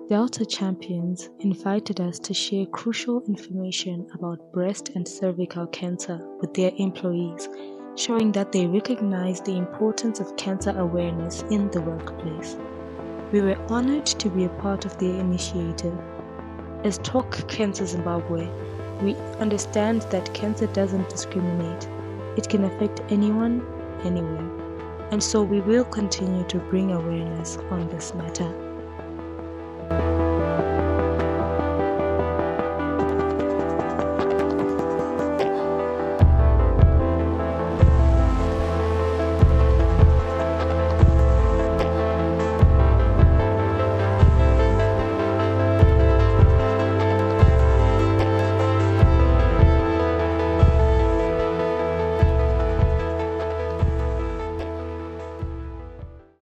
Delta Champions invited us to share crucial information about breast and cervical cancer with their employees, showing that they recognize the importance of cancer awareness in the workplace. We were honored to be a part of their initiative. As Talk Cancer Zimbabwe, we understand that cancer doesn't discriminate. It can affect anyone, anywhere. And so we will continue to bring awareness on this matter.